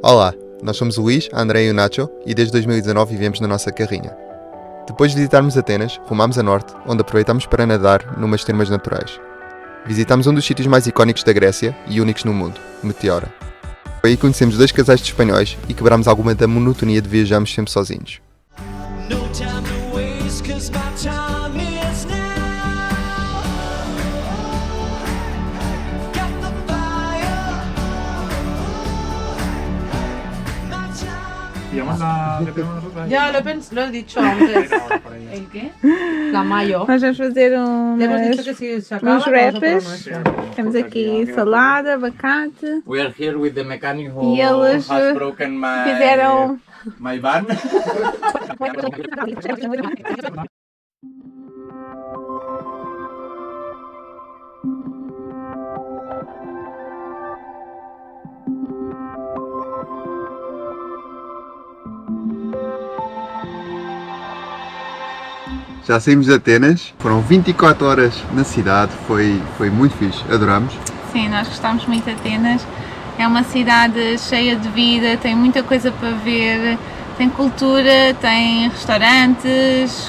Olá, nós somos o Luís, a André e o Nacho e desde 2019 vivemos na nossa carrinha. Depois de visitarmos Atenas, rumámos a norte, onde aproveitámos para nadar numas termas naturais. Visitámos um dos sítios mais icónicos da Grécia e únicos no mundo, Meteora. Foi aí que conhecemos 2 casais de espanhóis e quebrámos alguma da monotonia de viajarmos sempre sozinhos. Ya lo he dicho antes. ¿El qué? La mayo. Nós vamos fazer Le hemos dicho que si se acaba, uns vamos a por wrappers. nuestro. Temos aqui salada, abacate. We are here with the mechanic who E eles has broken fizeram. my van. Já saímos de Atenas, foram 24 horas na cidade, foi muito fixe, adorámos. Sim, nós gostamos muito de Atenas. É uma cidade cheia de vida, tem muita coisa para ver, tem cultura, tem restaurantes,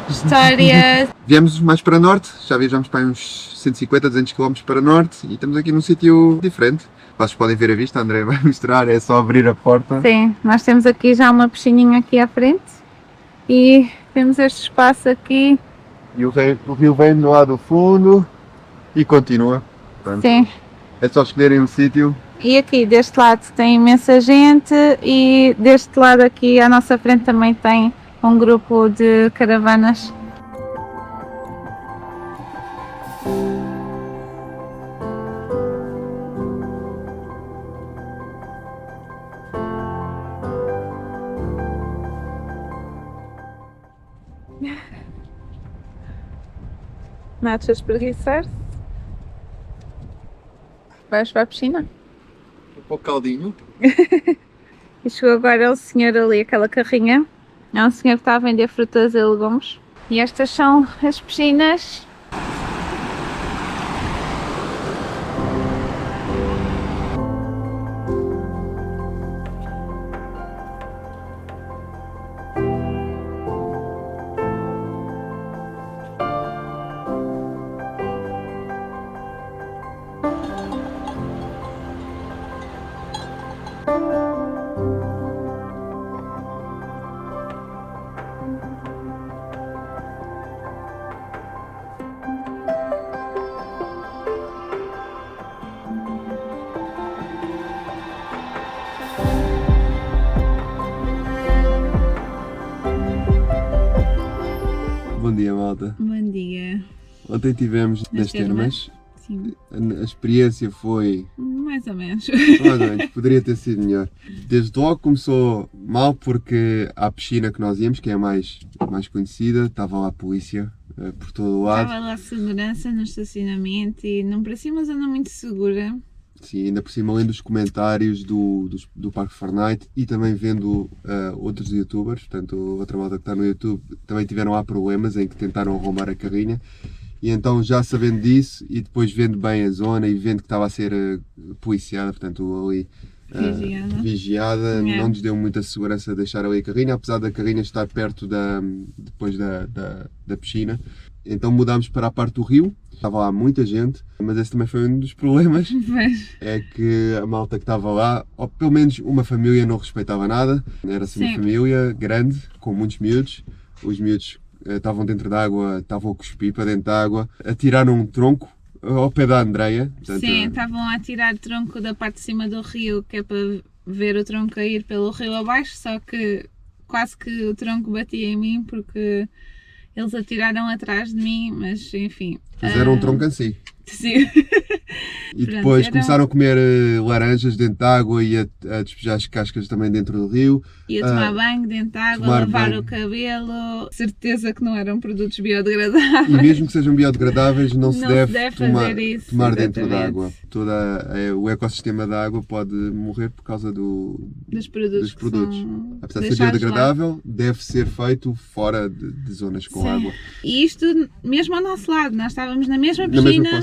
história. Viemos mais para norte, já viajamos para uns 150, 200 km para norte e estamos aqui num sítio diferente. Vocês podem ver a vista, a André vai mostrar, é só abrir a porta. Sim, nós temos aqui já uma piscininha aqui à frente e temos este espaço aqui. E o rio vem do lado do fundo e continua. Portanto, Sim. é só escolherem um sítio. E aqui deste lado tem imensa gente e deste lado aqui à nossa frente também tem um grupo de caravanas. Nacho a espreguiçar-se. Vais para a piscina? Um pouco caldinho. E chegou agora o senhor ali, aquela carrinha. É um senhor que está a vender frutas e legumes. E estas são as piscinas. Bom dia, malta. Bom dia. Ontem estivemos nas termas. Sim, A experiência foi, mais ou menos. mais ou menos, poderia ter sido melhor. Desde logo começou mal porque à piscina que nós íamos, que é a mais conhecida, estava lá a polícia por todo o lado. Estava lá segurança no estacionamento e não parecia uma zona muito segura. Sim, ainda por cima, além dos comentários do Parque Fortnite e também vendo outros youtubers, portanto, outra malta que está no YouTube, também tiveram lá problemas em que tentaram roubar a carrinha. E então, já sabendo disso e depois vendo bem a zona e vendo que estava a ser policiada, portanto, ali vigiada, não nos deu muita segurança deixar ali a carrinha, apesar da carrinha estar perto depois da piscina. Então mudámos para a parte do rio, estava lá muita gente, mas esse também foi um dos problemas, é que a malta que estava lá, ou pelo menos uma família não respeitava nada, era assim uma família grande, com muitos miúdos, os miúdos estavam dentro da água, estavam a cuspir para dentro da água, atiraram um tronco ao pé da Andreia. Portanto, Sim, estavam a tirar tronco da parte de cima do rio, que é para ver o tronco cair pelo rio abaixo, só que quase que o tronco batia em mim porque eles atiraram atrás de mim, mas enfim. Fizeram um tronco assim. Sim. E depois começaram a comer laranjas dentro de água e a despejar as cascas também dentro do rio. E a tomar banho dentro de água, lavar o cabelo. Certeza que não eram produtos biodegradáveis. E mesmo que sejam biodegradáveis, não se deve isso, tomar dentro da água. Todo o ecossistema da água pode morrer por causa dos produtos. Apesar de ser biodegradável, deve ser feito fora de zonas com água. E isto mesmo ao nosso lado, nós estávamos na mesma piscina.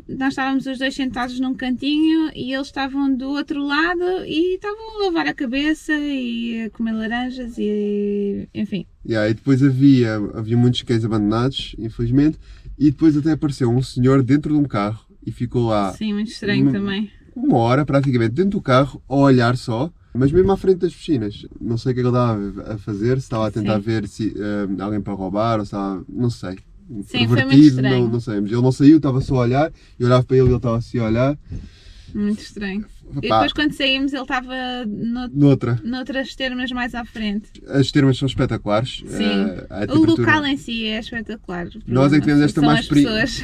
Nós estávamos os dois sentados num cantinho e eles estavam do outro lado e estavam a lavar a cabeça e a comer laranjas e enfim. E depois havia muitos cães abandonados, infelizmente, e depois até apareceu um senhor dentro de um carro e ficou lá Sim, muito estranho também. uma hora praticamente dentro do carro a olhar só, mas mesmo à frente das piscinas. Não sei o que é que ele estava a fazer, se estava a tentar ver se alguém para roubar ou se estava, não sei. Sim, foi muito estranho. Não sei, mas ele não saiu, estava só a olhar, e olhava para ele e ele estava assim a olhar. Muito estranho. Pá. E depois quando saímos ele estava noutras termas mais à frente. As termas são espetaculares. Sim. O local em si é espetacular. Nós é que temos esta São mais as pessoas.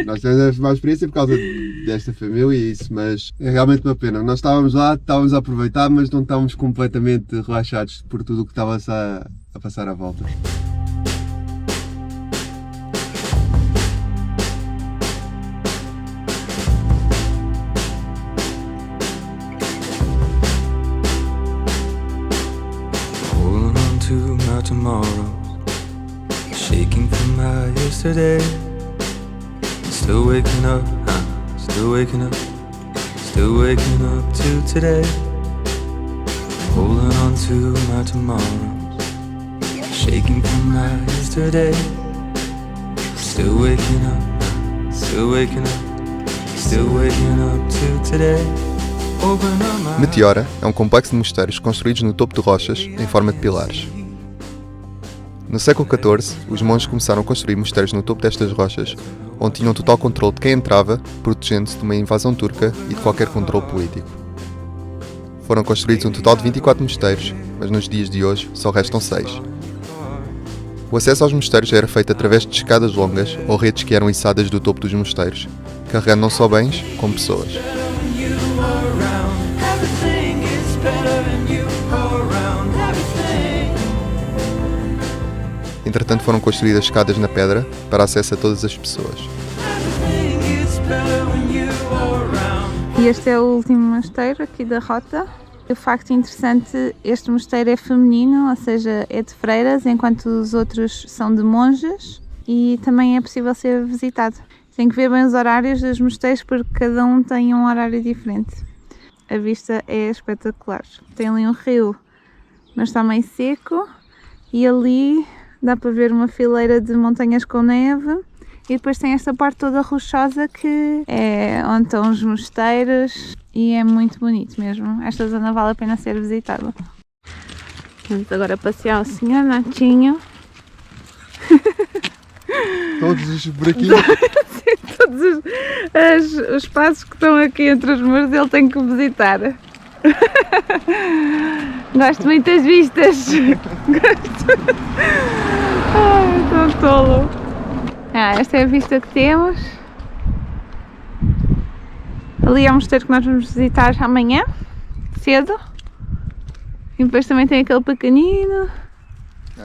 Nós temos esta mais experiência por causa desta família e isso, mas é realmente uma pena. Nós estávamos lá, estávamos a aproveitar, mas não estávamos completamente relaxados por tudo o que estava a passar à volta. Tomorrow, shaking from my yesterday. Still waking up, still waking up, still waking up to today. Holding on to my tomorrows, shaking from my yesterday. Still waking up, still waking up, still waking up to today. Meteora é um complexo de mosteiros construídos no topo de rochas em forma de pilares. No século XIV, os monges começaram a construir mosteiros no topo destas rochas, onde tinham total controle de quem entrava, protegendo-se de uma invasão turca e de qualquer controle político. Foram construídos um total de 24 mosteiros, mas nos dias de hoje só restam 6. O acesso aos mosteiros era feito através de escadas longas ou redes que eram içadas do topo dos mosteiros, carregando não só bens, como pessoas. Entretanto, foram construídas escadas na pedra para acesso a todas as pessoas. E este é o último mosteiro aqui da rota. O facto interessante, este mosteiro é feminino, ou seja, é de freiras, enquanto os outros são de monges, e também é possível ser visitado. Tem que ver bem os horários dos mosteiros porque cada um tem um horário diferente. A vista é espetacular. Tem ali um rio, mas está meio seco, e ali dá para ver uma fileira de montanhas com neve e depois tem esta parte toda rochosa que é onde estão os mosteiros e é muito bonito mesmo. Esta zona vale a pena ser visitada. Vamos agora passear o Senhor Natinho. Todos os buraquinhos. Sim, todos os espaços que estão aqui entre os muros ele tem que visitar. Gosto muito das vistas. Gosto. Ai, tão tolo. Esta é a vista que temos. Ali é um mosteiro que nós vamos visitar amanhã, cedo. E depois também tem aquele pequenino.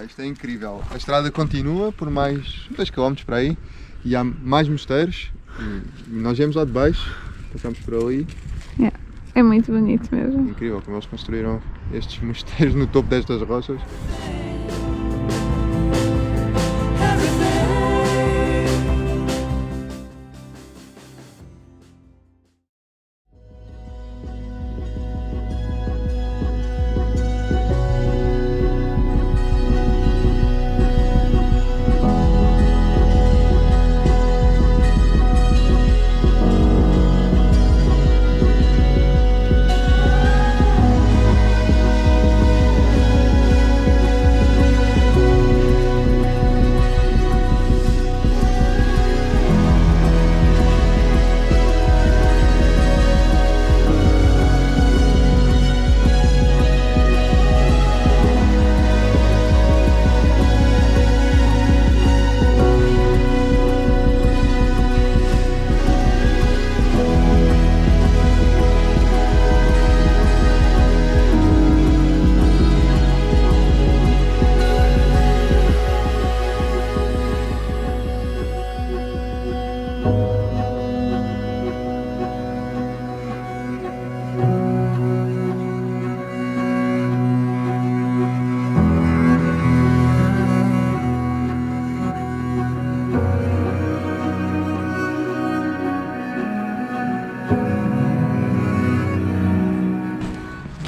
Isto é incrível. A estrada continua por mais 2 km para aí e há mais mosteiros. E nós viemos lá de baixo, passamos por ali. É muito bonito mesmo. Incrível como eles construíram estes mosteiros no topo destas rochas.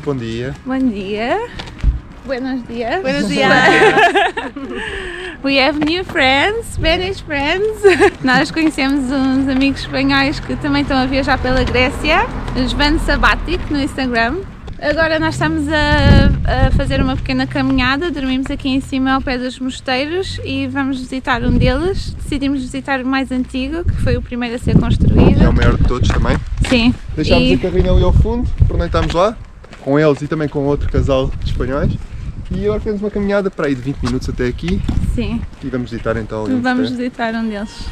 Bom dia. Bom dia. Buenos dias. Buenos dias. We have new friends, Spanish friends. Nós conhecemos uns amigos espanhóis que também estão a viajar pela Grécia, os Van Sabbatic no Instagram. Agora nós estamos a fazer uma pequena caminhada, dormimos aqui em cima ao pé dos mosteiros e vamos visitar um deles. Decidimos visitar o mais antigo, que foi o primeiro a ser construído. É o maior de todos também. Sim. Deixámos a carrinha ali ao fundo, pernoitámos lá, com eles e também com outro casal de espanhóis. E agora fizemos uma caminhada para aí de 20 minutos até aqui. Sim. E vamos visitar então ali. Vamos visitar um deles.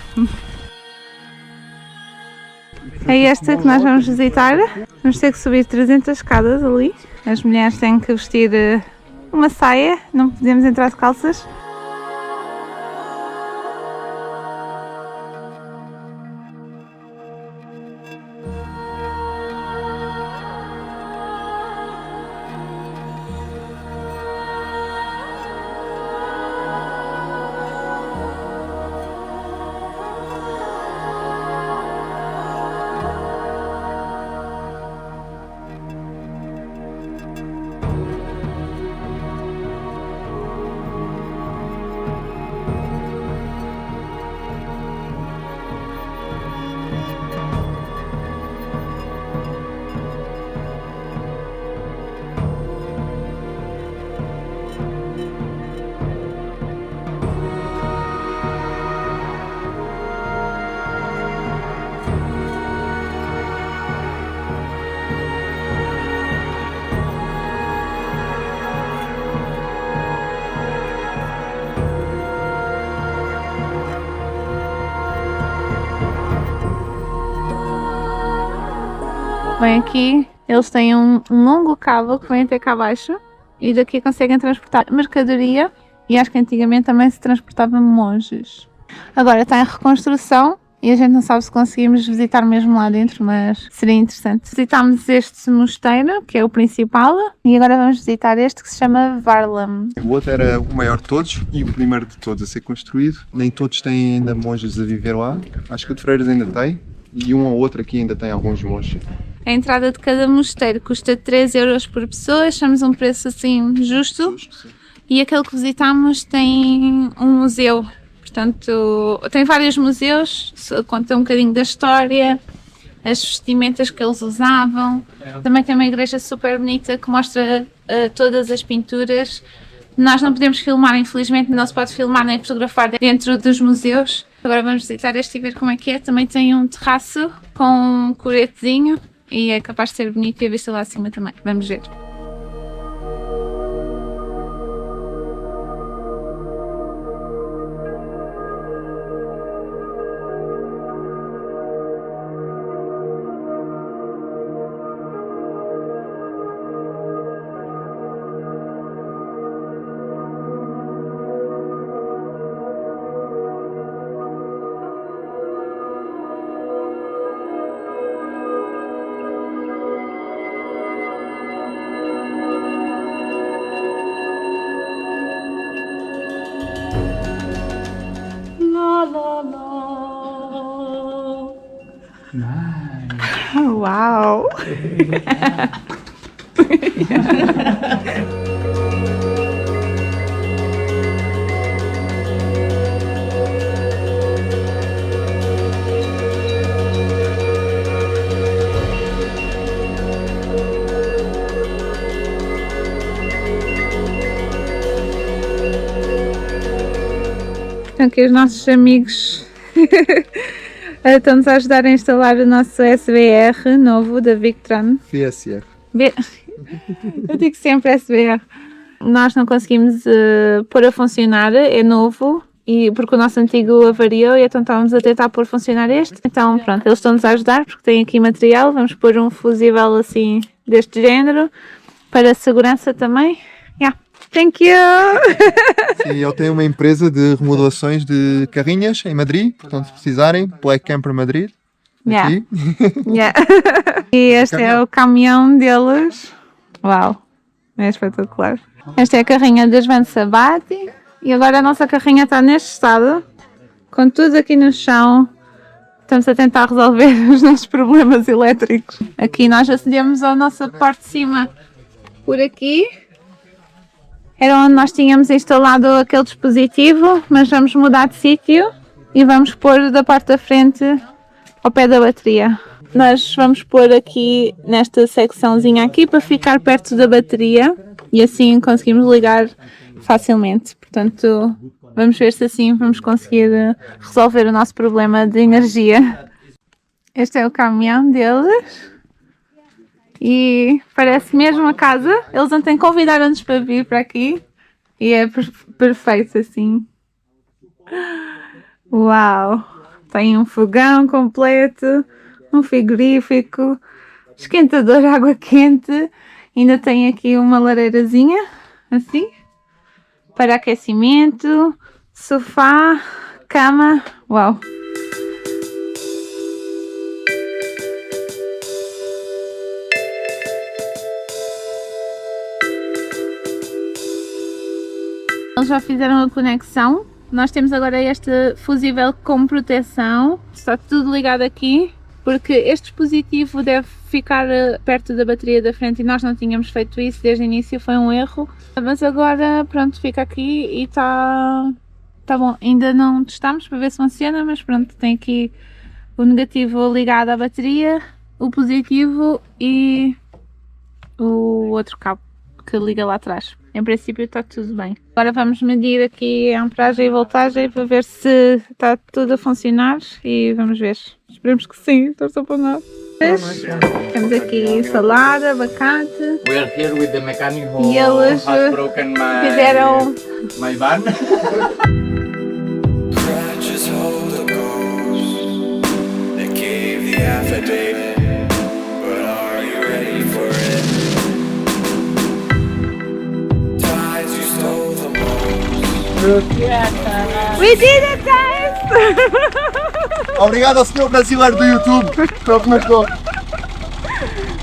É este que nós vamos visitar. Vamos ter que subir 300 escadas ali. As mulheres têm que vestir uma saia, não podemos entrar de calças. Bem, aqui eles têm um longo cabo que vem até cá abaixo e daqui conseguem transportar mercadoria e acho que antigamente também se transportava monges. Agora está em reconstrução e a gente não sabe se conseguimos visitar mesmo lá dentro, mas seria interessante. Visitámos este mosteiro, que é o principal, e agora vamos visitar este que se chama Varlam. O outro era o maior de todos e o primeiro de todos a ser construído. Nem todos têm ainda monges a viver lá. Acho que o de Freiras ainda tem e um ou outro aqui ainda tem alguns monges. A entrada de cada mosteiro custa 3 euros por pessoa, achamos um preço assim justo. E aquele que visitámos tem um museu, portanto tem vários museus, conta um bocadinho da história, as vestimentas que eles usavam. Também tem uma igreja super bonita que mostra todas as pinturas. Nós não podemos filmar, infelizmente, não se pode filmar nem fotografar dentro dos museus. Agora vamos visitar este e ver como é que é. Também tem um terraço com um coretezinho. E é capaz de ser bonito e a vista lá acima também. Vamos ver. Uau! Então aqui os nossos amigos estão-nos a ajudar a instalar o nosso SBR novo da Victron. VSR. Eu digo sempre SBR. Nós não conseguimos pôr a funcionar, é novo, e porque o nosso antigo avariou e então estávamos a tentar pôr a funcionar este. Então pronto, eles estão-nos a ajudar porque têm aqui material, vamos pôr um fusível assim deste género, para segurança também. Yeah. Thank you! Sim, ele tem uma empresa de remodelações de carrinhas em Madrid, portanto se precisarem, Black Camper Madrid. Yeah. Aqui. Yeah. E este é o caminhão deles. Uau, é espetacular. Esta é a carrinha das Van Sabbatic e agora a nossa carrinha está neste estado, com tudo aqui no chão. Estamos a tentar resolver os nossos problemas elétricos. Aqui nós acendemos a nossa parte de cima por aqui. Era onde nós tínhamos instalado aquele dispositivo, mas vamos mudar de sítio e vamos pôr da parte da frente ao pé da bateria. Nós vamos pôr aqui nesta secçãozinha aqui para ficar perto da bateria e assim conseguimos ligar facilmente. Portanto, vamos ver se assim vamos conseguir resolver o nosso problema de energia. Este é o caminhão deles. E parece mesmo a casa. Eles ontem convidaram-nos para vir para aqui. E é perfeito assim. Uau! Tem um fogão completo, um frigorífico, esquentador de água quente. Ainda tem aqui uma lareirazinha, assim, para aquecimento, sofá, cama. Uau! Eles já fizeram a conexão. Nós temos agora este fusível com proteção. Está tudo ligado aqui, porque este dispositivo deve ficar perto da bateria da frente e nós não tínhamos feito isso desde o início, foi um erro. Mas agora, pronto, fica aqui e está bom. Ainda não testamos para ver se funciona, mas pronto, tem aqui o negativo ligado à bateria, o positivo e o outro cabo que liga lá atrás. Em princípio está tudo bem. Agora vamos medir aqui a amperagem e voltagem para ver se está tudo a funcionar e vamos ver. Esperemos que sim, torçam para nós. Temos aqui salada, abacate. We are here with the mechanic who E eles has broken fizeram my van. Crutches hold the ghost that gave the affidavit. But are you ready for it? Tides you stole the most. We did it, guys! Obrigado ao senhor brasileiro do YouTube pelo que nos deu.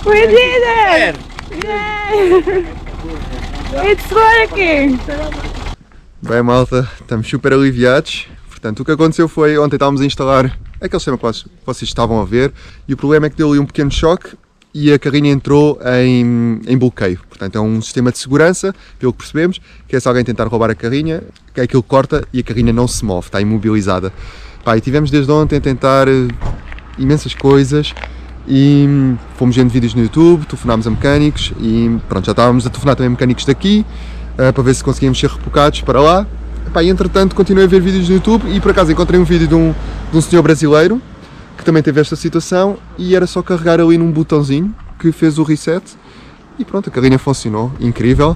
We did it! Yay! It's working! Bem, malta, estamos super aliviados. Portanto, o que aconteceu foi, ontem estávamos a instalar aquele sistema que vocês estavam a ver e o problema é que deu ali um pequeno choque e a carrinha entrou em bloqueio. Portanto, é um sistema de segurança, pelo que percebemos, que é se alguém tentar roubar a carrinha, que aquilo corta e a carrinha não se move, está imobilizada. Pá, e tivemos desde ontem a tentar imensas coisas e fomos vendo vídeos no YouTube, telefonámos a mecânicos e pronto, já estávamos a telefonar também a mecânicos daqui para ver se conseguíamos ser repocados para lá. Pá, e entretanto continuei a ver vídeos no YouTube e por acaso encontrei um vídeo de um senhor brasileiro que também teve esta situação e era só carregar ali num botãozinho que fez o reset e pronto, a carrinha funcionou, incrível.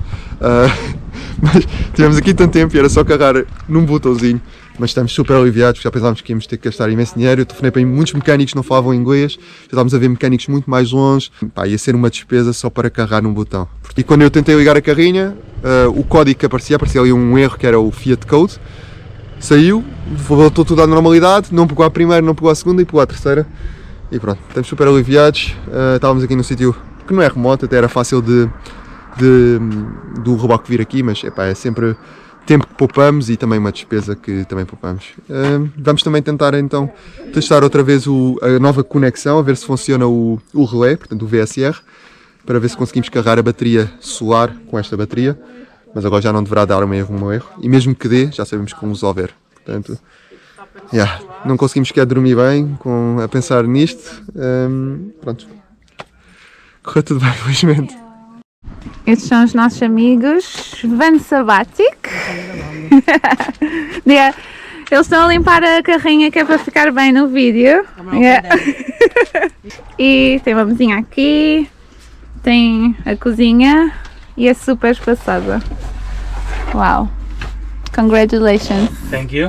Mas tivemos aqui tanto tempo e era só carregar num botãozinho, mas estamos super aliviados, já pensávamos que íamos ter que gastar imenso dinheiro. Eu telefonei para muitos mecânicos que não falavam inglês, já estávamos a ver mecânicos muito mais longe. Pá, ia ser uma despesa só para carregar num botão. E quando eu tentei ligar a carrinha, o código que aparecia ali um erro que era o Fiat Code, saiu, voltou tudo à normalidade, não pegou à primeira, não pegou à segunda e pegou à terceira. E pronto, estamos super aliviados. Estávamos aqui num sítio que não é remoto, até era fácil do reboque vir aqui, mas epá, é sempre tempo que poupamos e também uma despesa que também poupamos. Vamos também tentar então testar outra vez a nova conexão, a ver se funciona o relé, portanto o VSR, para ver se conseguimos carregar a bateria solar com esta bateria, mas agora já não deverá dar o mesmo erro, e mesmo que dê, já sabemos como resolver. Portanto, não conseguimos sequer dormir bem a pensar nisto. Pronto, correu tudo bem, felizmente. Estes são os nossos amigos Van Sabatic. Eles estão a limpar a carrinha que é para ficar bem no vídeo. E tem uma mesinha aqui, tem a cozinha e é super espaçada. Wow! Congratulations! Thank you.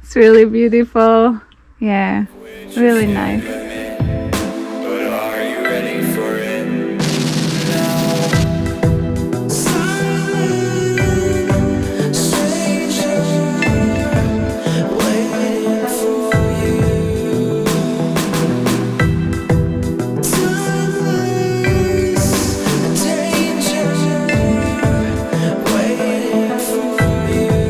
It's really beautiful. Yeah, really nice. But are you ready for it? Stranger, waiting for you. Timeless danger, waiting for you.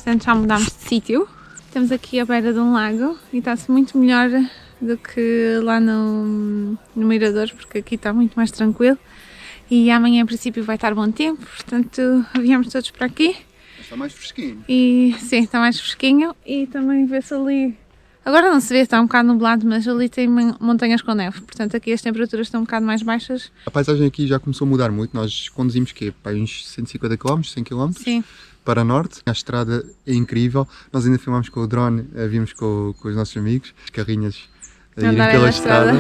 portanto já mudámos de sítio. Estamos aqui à beira de um lago e está-se muito melhor do que lá no Mirador, porque aqui está muito mais tranquilo. E amanhã, em princípio, vai estar bom tempo, portanto viemos todos para aqui. Está mais fresquinho. E sim, está mais fresquinho e também vê-se ali. Agora não se vê, está um bocado nublado, mas ali tem montanhas com neve, portanto aqui as temperaturas estão um bocado mais baixas. A paisagem aqui já começou a mudar muito. Nós conduzimos para uns 150 km, 100 km Sim. para norte. A estrada é incrível. Nós ainda filmámos com o drone, vimos com os nossos amigos, as carrinhas a irem Andarem pela na estrada.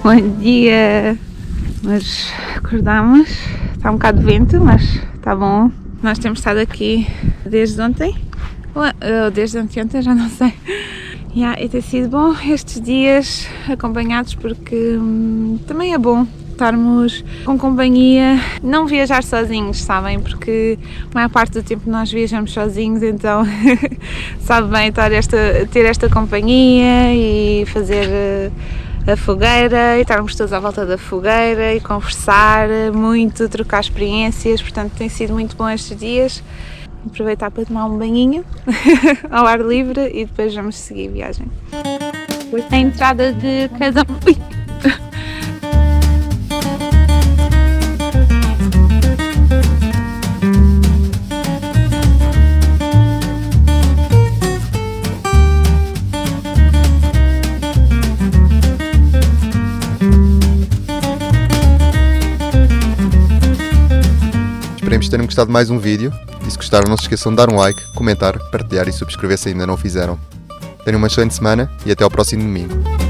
Bom dia! Mas acordámos, está um bocado de vento, mas está bom. Nós temos estado aqui desde ontem, ou desde anteontem, já não sei. E tem sido bom estes dias acompanhados, porque também é bom estarmos com companhia, não viajar sozinhos, sabem? Porque a maior parte do tempo nós viajamos sozinhos, então sabe bem ter esta companhia e fazer a fogueira e estarmos todos à volta da fogueira e conversar muito, trocar experiências, portanto tem sido muito bom estes dias. Aproveitar para tomar um banhinho ao ar livre e depois vamos seguir a viagem. A entrada de cada um. Esperemos que tenham gostado de mais um vídeo e se gostaram não se esqueçam de dar um like, comentar, partilhar e subscrever se ainda não o fizeram. Tenham uma excelente semana e até ao próximo domingo.